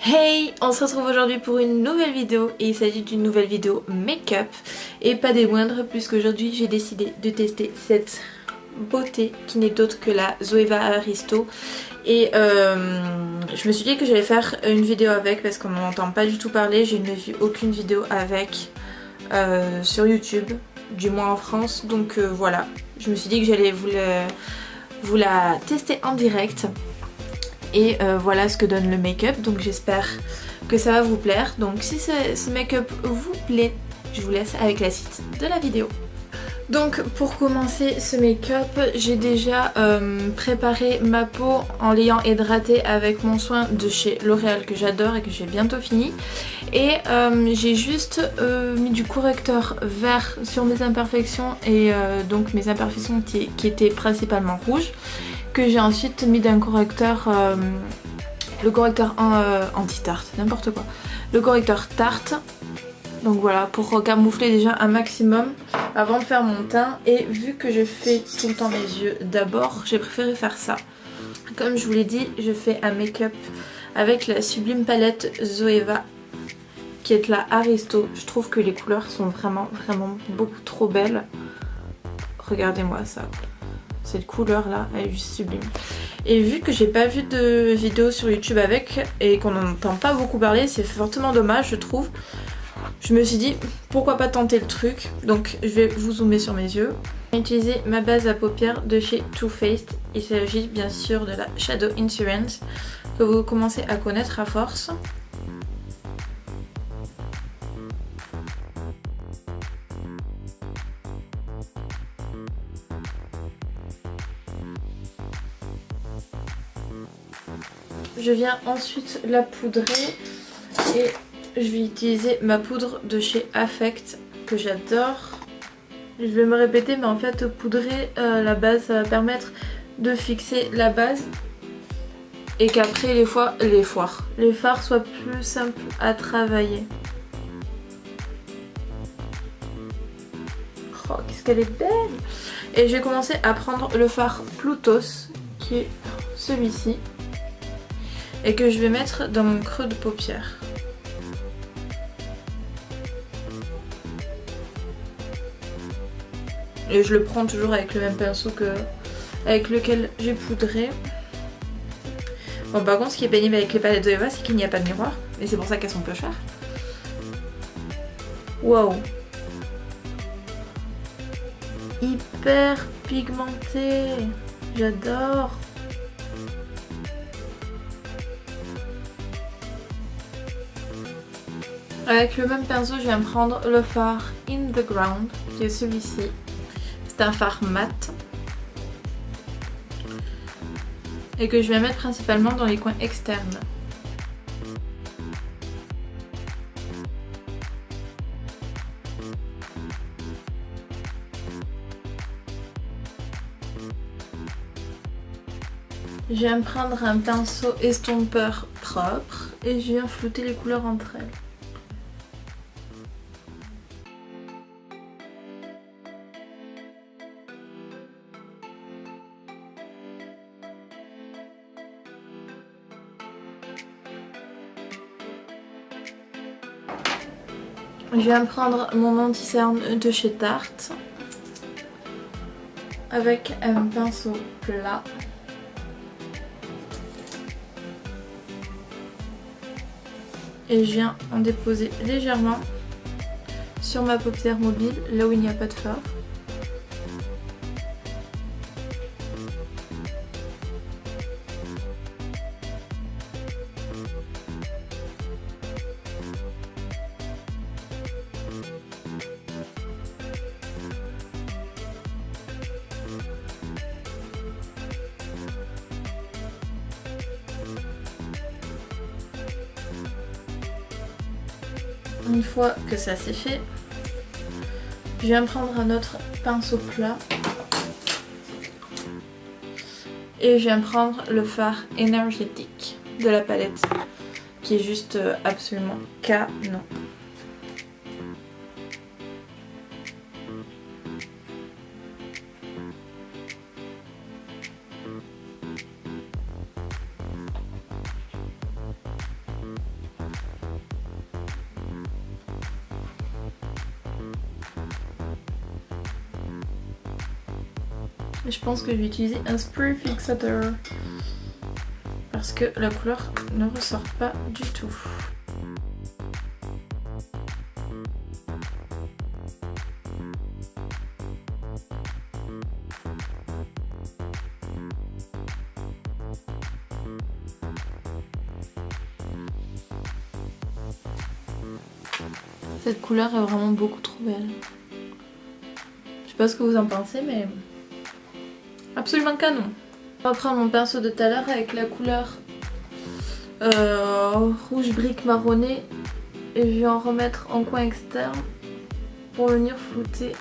Hey, on se retrouve aujourd'hui pour une nouvelle vidéo et il s'agit d'une nouvelle vidéo make-up et pas des moindres puisqu'aujourd'hui j'ai décidé de tester cette beauté qui n'est d'autre que la Zoeva Aristo et je me suis dit que j'allais faire une vidéo avec parce qu'on n'en entend pas du tout parler, je n'ai vu aucune vidéo avec sur YouTube, du moins en France, donc voilà, je me suis dit que j'allais vous la tester en direct. Et voilà ce que donne le make-up, donc j'espère que ça va vous plaire. Donc si ce make-up vous plaît, je vous laisse avec la suite de la vidéo. Donc pour commencer ce make-up, j'ai déjà préparé ma peau en l'ayant hydratée avec mon soin de chez L'Oréal que j'adore et que j'ai bientôt fini. Et j'ai juste mis du correcteur vert sur mes imperfections et donc mes imperfections qui étaient principalement rouges, que j'ai ensuite mis d'un correcteur, le correcteur anti-tarte, n'importe quoi, le correcteur tarte. Donc voilà, pour camoufler déjà un maximum avant de faire mon teint. Et vu que je fais tout le temps mes yeux d'abord, j'ai préféré faire ça. Comme je vous l'ai dit, je fais un make-up avec la sublime palette Zoeva qui est la Aristo. Je trouve que les couleurs sont vraiment beaucoup trop belles. Regardez-moi ça. Cette couleur là, elle est juste sublime. Et vu que j'ai pas vu de vidéo sur YouTube avec et qu'on n'en entend pas beaucoup parler, c'est fortement dommage je trouve. Je me suis dit pourquoi pas tenter le truc. Donc je vais vous zoomer sur mes yeux. J'ai utilisé ma base à paupières de chez Too Faced. Il s'agit bien sûr de la Shadow Insurance que vous commencez à connaître à force. Je viens ensuite la poudrer et je vais utiliser ma poudre de chez Affect que j'adore. Je vais me répéter mais en fait poudrer la base ça va permettre de fixer la base et qu'après les fards soient plus simples à travailler. Oh qu'est-ce qu'elle est belle! Et je vais commencer à prendre le fard Plutos qui est celui-ci et que je vais mettre dans mon creux de paupière. Et je le prends toujours avec le même pinceau avec lequel j'ai poudré. Bon par contre ce qui est pénible avec les palettes Zoeva c'est qu'il n'y a pas de miroir. Et c'est pour ça qu'elles sont peu chères. Waouh! Hyper pigmenté. J'adore. Avec le même pinceau je viens prendre le fard In The Ground qui est celui-ci. C'est un fard mat et que je vais mettre principalement dans les coins externes. Je viens prendre un pinceau estompeur propre et je viens flouter les couleurs entre elles. Je viens prendre mon anti-cerne de chez Tarte avec un pinceau plat. Et je viens en déposer légèrement sur ma paupière mobile, là où il n'y a pas de fard. Une fois que ça c'est fait, je viens prendre un autre pinceau plat et je viens prendre le fard énergétique de la palette qui est juste absolument canon. Je pense que je vais utiliser un spray fixateur parce que la couleur ne ressort pas du tout. Cette couleur est vraiment beaucoup trop belle. Je sais pas ce que vous en pensez, mais absolument canon. Je vais reprendre mon pinceau de tout à l'heure avec la couleur rouge brique marronné et je vais en remettre en coin externe pour venir flouter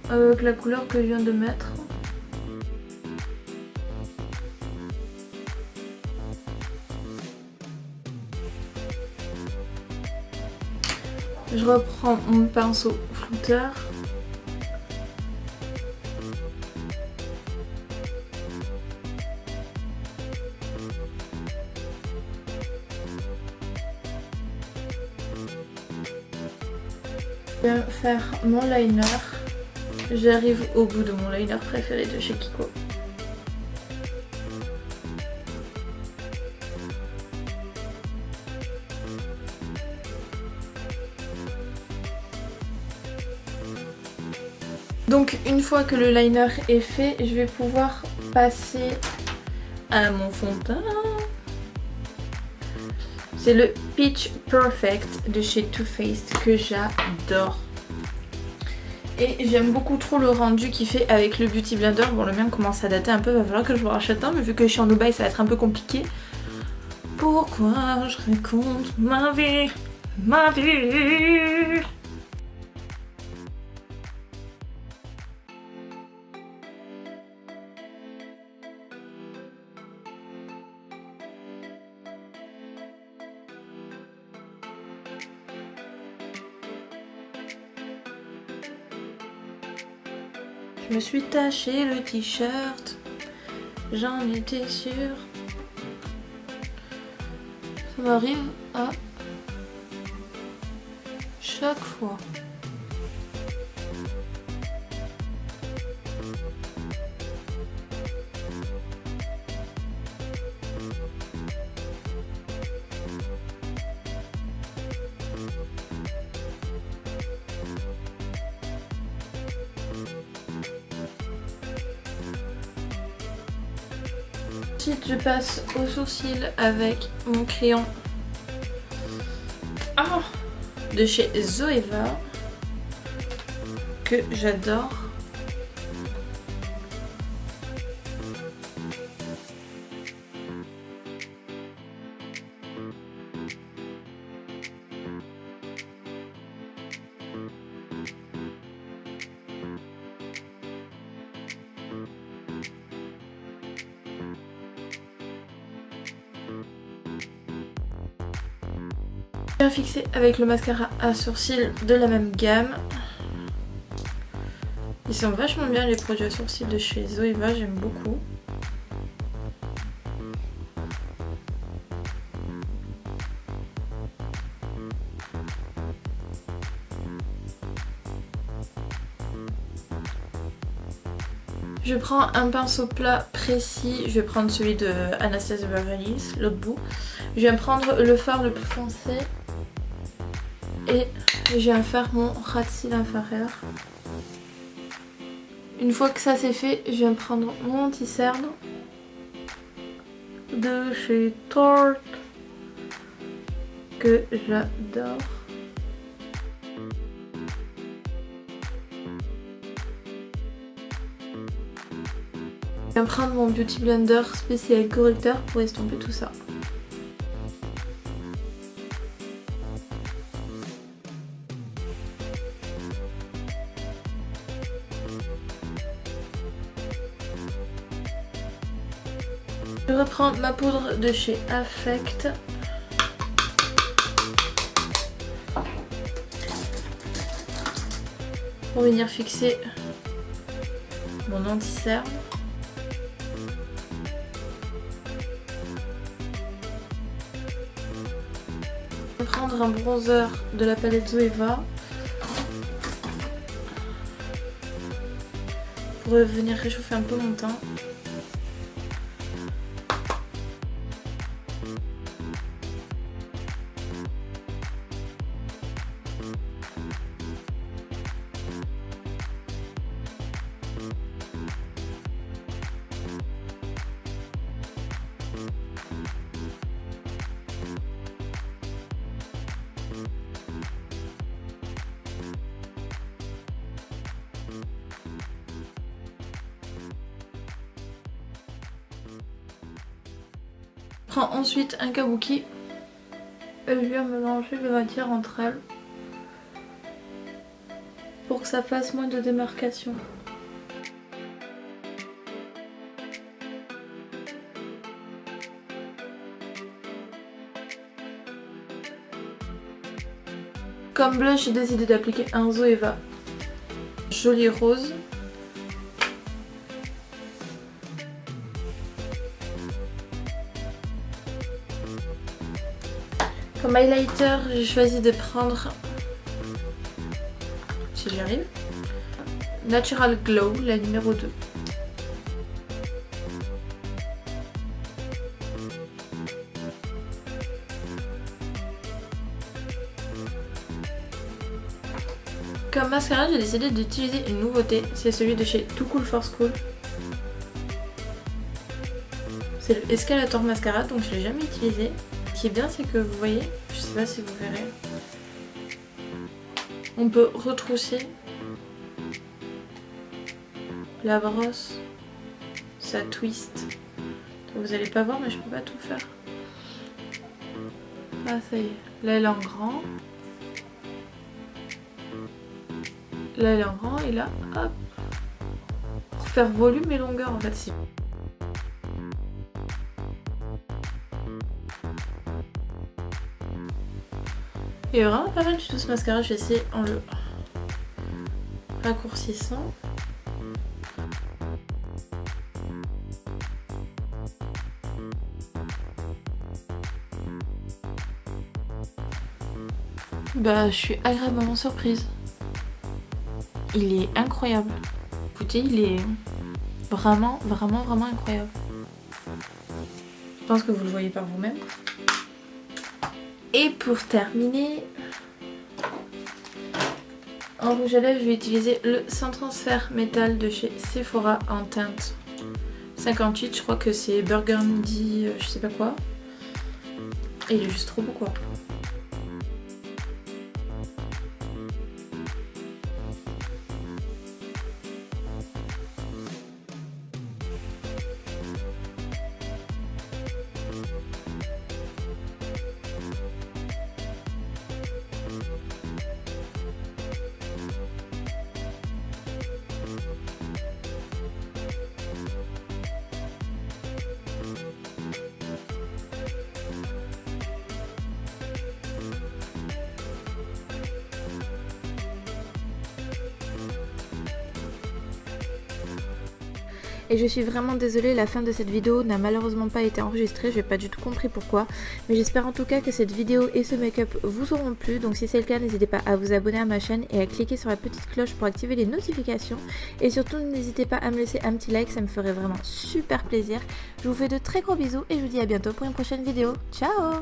avec la couleur que je viens de mettre. Je reprends mon pinceau flouteur. Je vais faire mon liner. J'arrive au bout de mon liner préféré de chez Kiko. Donc une fois que le liner est fait, je vais pouvoir passer à mon fond de teint. C'est le Peach Perfect de chez Too Faced que j'adore. Et j'aime beaucoup trop le rendu qu'il fait avec le Beauty Blender. Bon, le mien commence à dater un peu, il va falloir que je me rachète un, mais vu que je suis en Dubaï ça va être un peu compliqué. Pourquoi je raconte ma vie, ma vie? Je me suis taché le t-shirt, j'en étais sûre. Ça m'arrive à chaque fois. Ensuite, je passe au sourcil avec mon crayon de chez Zoeva que j'adore. Bien fixé avec le mascara à sourcils de la même gamme. Ils sont vachement bien les produits à sourcils de chez Zoeva, j'aime beaucoup. Je prends un pinceau plat précis, je vais prendre celui de Anastasia Beverly Hills, l'autre bout. Je viens prendre le fard le plus foncé et je viens faire mon ras de cils inférieur. Une fois que ça c'est fait, je viens prendre mon anti-cerne de chez Tarte que j'adore. Je viens prendre mon Beauty Blender spécial correcteur pour estomper tout ça. Je reprends ma poudre de chez Affect. Pour venir fixer mon anti-cerne. Je vais prendre un bronzer de la palette Zoeva pour venir réchauffer un peu mon teint. Je prends ensuite un kabuki et je viens mélanger les matières entre elles pour que ça fasse moins de démarcation. Comme blush, j'ai décidé d'appliquer un Zoeva joli rose. Comme highlighter, j'ai choisi de prendre, si j'y arrive, Natural Glow, la numéro 2. Comme mascara, j'ai décidé d'utiliser une nouveauté, c'est celui de chez Too Cool for School. C'est le Escalator Mascara, donc je ne l'ai jamais utilisé. Ce qui est bien, c'est que vous voyez, je sais pas si vous verrez, on peut retrousser la brosse, ça twist. Donc vous allez pas voir, mais je peux pas tout faire. Ah ça y est, là elle est en grand. Là elle est en grand et là, hop. Pour faire volume et longueur en fait. Il est vraiment pas mal du tout ce mascara, je vais essayer en le raccourcissant. Bah je suis agréablement surprise. Il est incroyable. Écoutez, il est vraiment incroyable. Je pense que vous le voyez par vous-même. Et pour terminer, en rouge à lèvres, je vais utiliser le Sans Transfert Métal de chez Sephora en teinte 58. Je crois que c'est Burgundy, je sais pas quoi. Et il est juste trop beau quoi. Et je suis vraiment désolée, la fin de cette vidéo n'a malheureusement pas été enregistrée, j'ai pas du tout compris pourquoi. Mais j'espère en tout cas que cette vidéo et ce make-up vous auront plu. Donc si c'est le cas, n'hésitez pas à vous abonner à ma chaîne et à cliquer sur la petite cloche pour activer les notifications. Et surtout n'hésitez pas à me laisser un petit like, ça me ferait vraiment super plaisir. Je vous fais de très gros bisous et je vous dis à bientôt pour une prochaine vidéo. Ciao!